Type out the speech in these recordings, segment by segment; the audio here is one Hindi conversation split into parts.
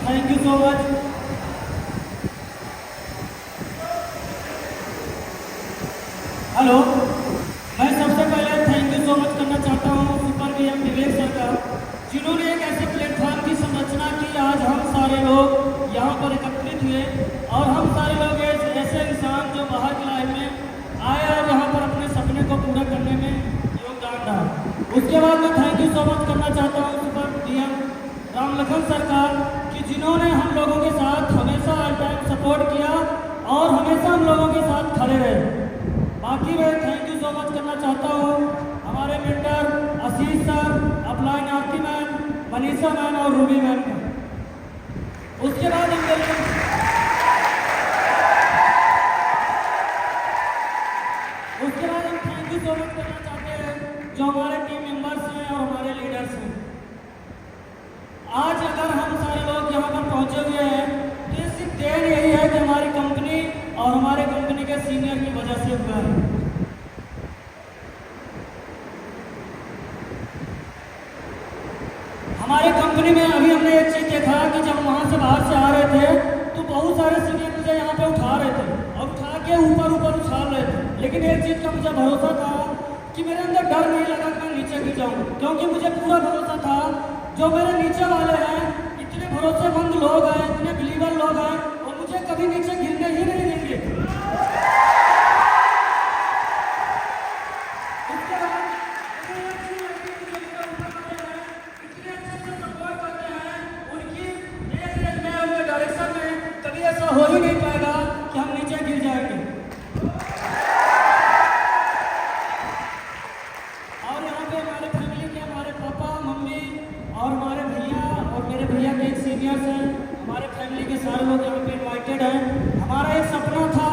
Thank you so much. Hello, मैं सबसे पहले थैंक यू सो मच करना चाहता हूँ सुपर वीएम विवेक सर का, जिन्होंने एक ऐसे प्लेटफॉर्म की संरचना की। आज हम सारे लोग यहाँ पर एकत्रित हुए और हम सारे लोग ऐसे इंसान जो बाहर की लाइफ में आए और यहाँ पर अपने सपने को पूरा करने में योगदान रहा। उसके बाद मैं थैंक यू सो मच करना चाहता हूँ सुपर वीएम रामलखन सरकार कि जिन्होंने हम लोगों के साथ हमेशा हर टाइम सपोर्ट किया और हमेशा हम लोगों के साथ खड़े रहे। बाकी मैं थैंक यू सो मच करना चाहता हूँ हमारे मेंटर आशीष सर, अपलाइन आरती मैम, मनीषा मैम और रूबी मैम को। उसके बाद हम थैंक यू सो मच करना चाहते हैं जो हमारे टीम मेंबर्स हैं और हमारे लीडर्स हैं। आज अगर हम सारे लोग यहाँ पर पहुँचे हुए हैं तो इसकी देन यही है कि हमारी कंपनी और हमारे कंपनी के सीनियर की वजह से हुआ है। हमारे कंपनी में अभी हमने एक चीज़ देखा कि जब वहाँ से बाहर से आ रहे थे तो बहुत सारे सीनियर मुझे यहाँ पे उठा रहे थे और उठा के ऊपर ऊपर उछाल रहे थे, लेकिन एक चीज़ का मुझे भरोसा था कि मेरे अंदर डर नहीं लगा कि मैं नीचे गिर जाऊँ, क्योंकि मुझे पूरा भरोसा था जो मेरे नीचे वाले हैं इतने भरोसेमंद लोग हैं, इतने बिलीवर लोग हैं और मुझे कभी नीचे गिरने ही नहीं देंगे। ऐसा हो ही नहीं पाएगा कि हम नीचे गिर जाएंगे। और यहाँ पे हमारे फैमिली के हमारे पापा मम्मी और हमारे भैया और मेरे भैया के एक सीनियर्स हैं, हमारे फैमिली के सारे लोग यहाँ पे इनवाइटेड हैं। हमारा एक सपना था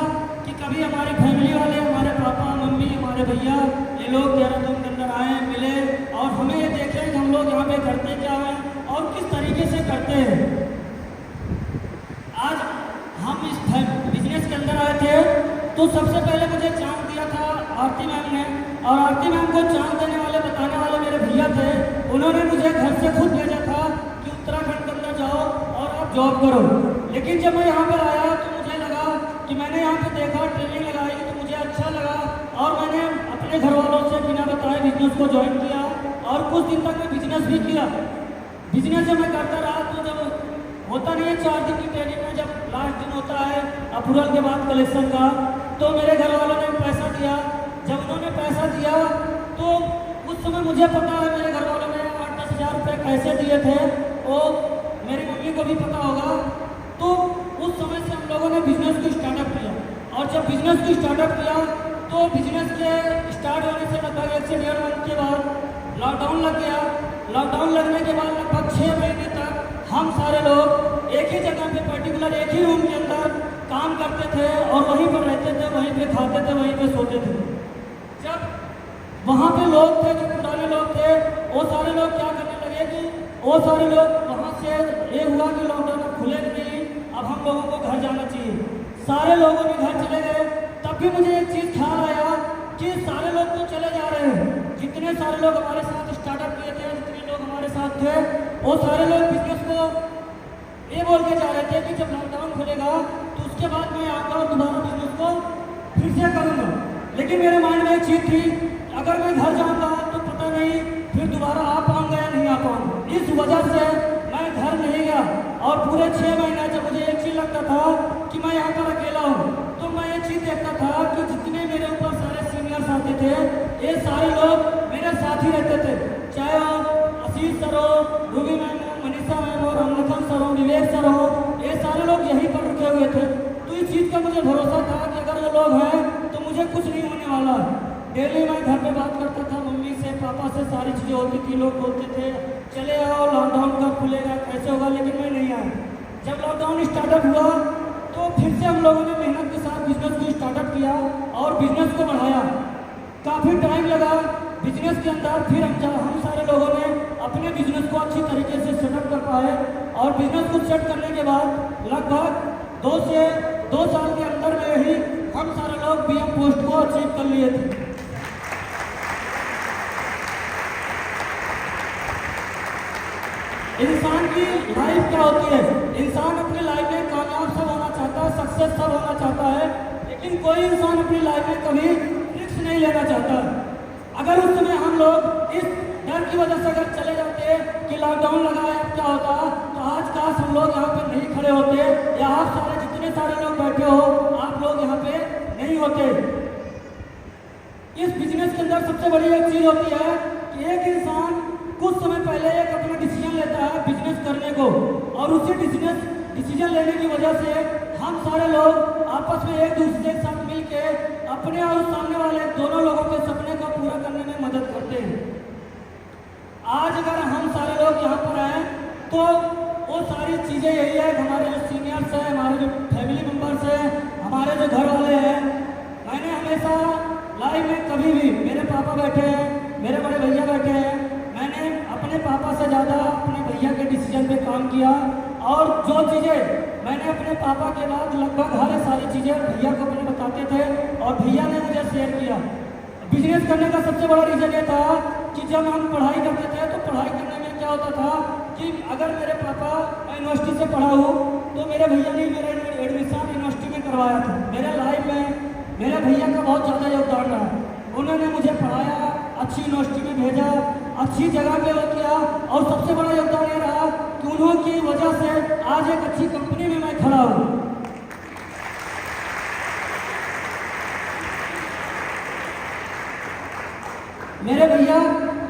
कि कभी हमारी फैमिली वाले, हमारे पापा मम्मी, हमारे भैया, ये लोग देहरादून के अंदर आए, मिले और हमें ये देखें कि हम लोग यहाँ पे करते क्या हैं और किस तरीके से करते हैं। आज हम इस बिजनेस के अंदर आए थे तो सबसे पहले मुझे चांस दिया था आरती मैम ने, और आरती मैम को चांस देने वाले, बताने वाले मेरे भैया थे। उन्होंने मुझे घर से खुद भेजा था कि उत्तराखंड के अंदर जाओ और आप जॉब करो। लेकिन जब मैं यहाँ पर आया तो मुझे लगा कि मैंने यहाँ पे देखा, ट्रेनिंग लगाई तो मुझे अच्छा लगा और मैंने अपने घर वालों से बिना बताए बिजनेस को ज्वाइन किया और कुछ दिन तक मैं बिजनेस भी किया। बिजनेस जब मैं करता रहा तो जब होता नहीं है 4 दिन की ट्रेनिंग में, जब लास्ट दिन होता है अप्रूवल के बाद कलेक्शन का, तो मेरे घर वालों ने पैसा दिया। जब उन्होंने पैसा दिया तो उस समय मुझे पता है मेरे घर वालों ने 8-10 हज़ार रुपये कैसे दिए थे, वो मेरी मम्मी को भी पता होगा। तो उस समय से हम लोगों ने बिजनेस को स्टार्टअप किया और जब बिजनेस को स्टार्टअप किया तो बिजनेस के स्टार्ट होने से लगभग 1 से 1.5 मंथ के बाद लॉकडाउन लग गया। लॉकडाउन लगने के बाद लगभग 6 महीने तक हम सारे लोग एक ही जगह पे, पर्टिकुलर एक ही रूम के अंदर काम करते थे और वहीं पर रहते थे, वहीं पे खाते थे, वहीं पे सोते थे। जब वहाँ पे लोग थे, जो पुराने लोग थे, वो सारे लोग क्या करने लगे कि वो सारे लोग वहाँ से ये हुआ कि लॉकडाउन अब खुले नहीं, अब हम लोगों को घर जाना चाहिए। सारे लोगों भी घर चले गए। तब भी मुझे एक चीज़ ख्याल आया कि सारे लोग तो चले जा रहे हैं, जितने सारे लोग हमारे साथ स्टार्टअप किए थे, जितने लोग हमारे साथ थे, वो सारे लोग बिजनेस को ये बोल के जा रहे थे कि जब लॉकडाउन खुलेगा तो उसके बाद मैं आऊँगा और दोबारा बिजनेस को फिर से करूँगा। लेकिन मेरे माइंड में एक चीज़ थी, अगर मैं घर जाऊँगा तो पता नहीं फिर दोबारा आ पाऊँगा या नहीं आ पाऊँगा। इस वजह से मैं घर नहीं गया और पूरे 6 महीने जब मुझे एक चीज़ लगता था कि मैं यहाँ पर अकेला हूँ, तो मैं ये चीज़ देखता था कि जितने मेरे ऊपर सारे सीनियर्स आते थे, ये सारे लोग मेरे साथ ही रहते थे, चाहे वो आशीष सर हो, रूबी मैम हो, मनीषा मैम हो, रामलखन सर हो, विवेक सर हो, ये सारे लोग यहीं पर रुके हुए थे। तो इस चीज़ का मुझे भरोसा था कि अगर वो लोग हैं तो मुझे कुछ नहीं होने वाला। डेली मैं घर पे बात करता था मम्मी से, पापा से, सारी चीज़ें होती थी। लोग बोलते थे चले आओ, लॉकडाउन कब खुलेगा, कैसे होगा, लेकिन मैं नहीं आया। जब लॉकडाउन स्टार्टअप हुआ तो फिर से हम लोगों ने मेहनत के साथ बिजनेस को स्टार्टअप किया और बिजनेस को बढ़ाया। काफ़ी टाइम लगा बिजनेस के अंदर, फिर हम सारे लोगों ने अपने बिजनेस को अच्छी तरीके से सेटअप कर पाए और बिजनेस को सेट करने के बाद लगभग 2 साल के अंदर में ही हम सारे लोग बीएम पोस्ट को अचीव कर लिए थे। इंसान की लाइफ क्या होती है। इंसान अपनी लाइफ में कामयाब सब होना चाहता है, सक्सेस सब होना चाहता है, लेकिन कोई इंसान अपनी लाइफ में कभी रिस्क नहीं लेना चाहता। अगर उस समय हम लोग इस डर की वजह से अगर चले जाते कि लॉकडाउन लगा है अब क्या होता, तो आज काश हम लोग यहाँ पे नहीं खड़े होते, या आप सारे जितने सारे लोग बैठे हो आप लोग यहाँ पे नहीं होते। इस बिजनेस के अंदर सबसे बड़ी एक चीज होती है कि एक इंसान कुछ समय पहले एक अपना डिसीजन लेता है बिजनेस करने को, और उसी डिसीजन लेने की वजह से हम सारे लोग आपस में एक दूसरे के साथ मिलके अपने और सामने वाले दोनों लोगों के सपने को पूरा करने में मदद करते हैं। आज अगर हम सारे लोग यहाँ पर आए तो वो सारी चीज़ें यही है, हमारे जो सीनियर्स हैं, हमारे जो फैमिली मेम्बर्स हैं, हमारे जो घर वाले हैं। मैंने हमेशा लाइफ में कभी भी, मेरे पापा बैठे हैं, मेरे बड़े भैया बैठे हैं, मैंने अपने पापा से ज़्यादा अपने भैया के डिसीजन पे काम किया, और जो चीज़ें मैंने अपने पापा के बाद लगभग हर सारी चीज़ें भैया को अपने बताते थे और भैया ने मुझे शेयर किया। बिजनेस करने का सबसे बड़ा रीज़न ये था कि जब हम पढ़ाई करते थे तो पढ़ाई करने में क्या होता था कि अगर मेरे पापा यूनिवर्सिटी से पढ़ा हो तो मेरे भैया ने मेरा एडमिशन यूनिवर्सिटी में करवाया था। मेरे लाइफ में मेरे भैया का बहुत ज़्यादा योगदान रहा। उन्होंने मुझे पढ़ाया, अच्छी यूनिवर्सिटी में भेजा, अच्छी जगह पे वो किया, और सबसे बड़ा योगदान ये रहा कि उन्होंने की वजह से आज एक अच्छी कंपनी में मैं खड़ा हूँ। मेरे भैया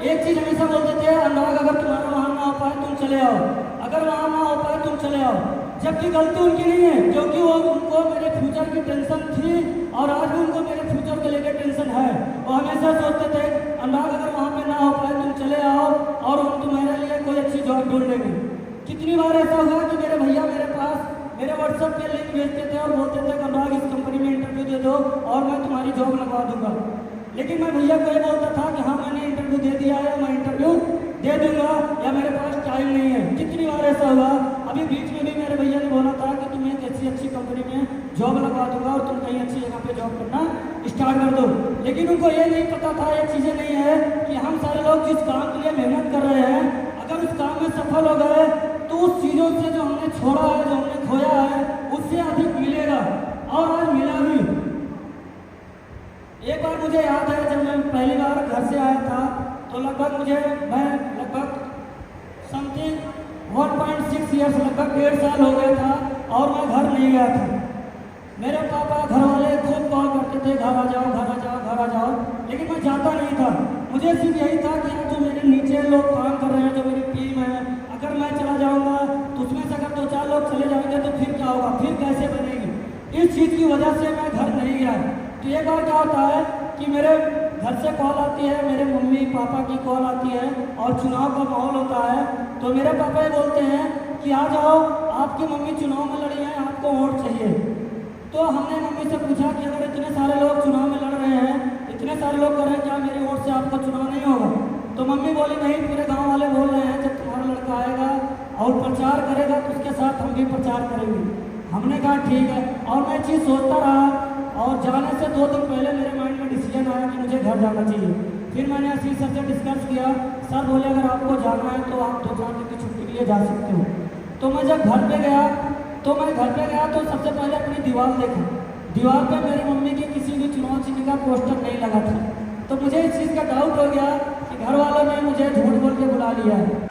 एक चीज हमेशा बोलते थे, अनुराग अगर तुम्हारा वहां ना हो पाए तुम चले आओ, अगर वहां ना हो पाए तुम चले आओ। जबकि गलती उनकी नहीं है, क्योंकि वो उनको मेरे फ्यूचर की टेंशन थी और आज भी उनको मेरे फ्यूचर को लेकर टेंशन है। वो हमेशा सोचते थे अनुराग अगर वहाँ पे ना हो पाए तुम चले आओ और हम तुम्हारे लिए कोई अच्छी जॉब ढूंढ लेंगे। कितनी बार ऐसा हुआ कि मेरे भैया मेरे पास मेरे व्हाट्सएप पे लिंक भेजते थे और बोलते थे अनुराग इस कंपनी में इंटरव्यू दे दो और मैं तुम्हारी जॉब लगवा दूंगा। लेकिन मैं भैया को ये बोलता था कि हाँ मैंने इंटरव्यू दे दिया है, मैं इंटरव्यू दे दूंगा, या मेरे पास टाइम नहीं है। कितनी बार ऐसा हुआ। अभी बीच में भी मेरे भैया ने बोला था कि तुम्हें एक अच्छी कंपनी में जॉब लगवा दूंगा और तुम कहीं अच्छी जगह पे जॉब करना स्टार्ट कर दो। लेकिन उनको ये नहीं पता था, ये चीज़ें नहीं है कि हम सारे लोग जिस काम के लिए मेहनत कर रहे हैं, अगर उस काम में सफल हो गए तो उस चीज़ों से जो हमने छोड़ा है, जो हमने खोया है, उससे अधिक मिलेगा, और आज मिला भी। एक बार मुझे याद है जब मैं पहली बार घर से आया था तो लगभग समथिंग 1.6 ईयर्स, लगभग 1.5 साल हो गया था और मैं घर नहीं गया था। मेरे पापा घर वाले खूब कॉल करते थे घर आ जाओ घर आ जाओ घर आ जाओ, लेकिन मैं जाता नहीं था। मुझे सिर्फ यही था कि यार जो मेरे नीचे लोग काम कर रहे हैं, जो मेरी टीम है, अगर मैं चला जाऊँगा तो उसमें से अगर 2-4 लोग चले जाएंगे तो फिर क्या होगा, फिर कैसे बनेगी। इस चीज़ की वजह से मैं घर नहीं गया। तो एक बार क्या होता है कि मेरे घर से कॉल आती है, मेरे मम्मी पापा की कॉल आती है और चुनाव का माहौल होता है, तो मेरे पापा ये बोलते हैं कि आ जाओ आपकी मम्मी चुनाव में लड़ी है, आपको वोट चाहिए। तो हमने मम्मी से पूछा कि अगर इतने सारे लोग चुनाव में लड़ रहे हैं, इतने सारे लोग कर रहे हैं, क्या मेरे वोट से आपका चुनाव नहीं होगा। तो मम्मी बोली नहीं, पूरे गाँव वाले बोल रहे हैं जब तुम्हारा लड़का आएगा और प्रचार करेगा तो उसके साथ हम भी प्रचार करेंगे। हमने कहा ठीक है, और मैं चीज़ सोचता रहा, और जाने से 2 दिन पहले मेरे माइंड में डिसीजन आया कि मुझे घर जाना चाहिए। फिर मैंने आशीष सर से डिस्कस किया, सर बोले अगर आपको जाना है तो आप 2-4 दिन की छुट्टी के लिए जा सकते हो। तो मैं जब घर पे गया तो सबसे पहले अपनी दीवार देखा। दीवार पे मेरी मम्मी की किसी भी चुनाव चिन्ह का पोस्टर नहीं लगा था। तो मुझे इस चीज़ का डाउट हो गया कि घर वालों ने मुझे झूठ बोल के बुला लिया है।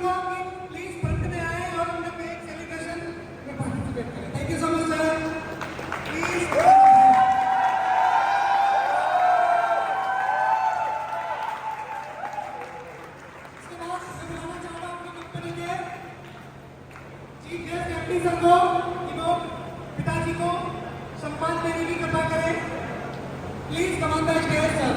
चाहूंगा कि प्लीज फ्रंट में आए और हम लोग एक सेलिब्रेशन में पार्टिसिपेट करें। Thank you so much sir, please. इसके बाद मैं बुलाना चाहूंगा अपनी कंपनी के चीफ गेस्ट एमडी सर को कि वो पिताजी को सम्मान देने की कृपा करें। Please come on the stage sir.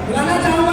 बुलाना चाहूंगा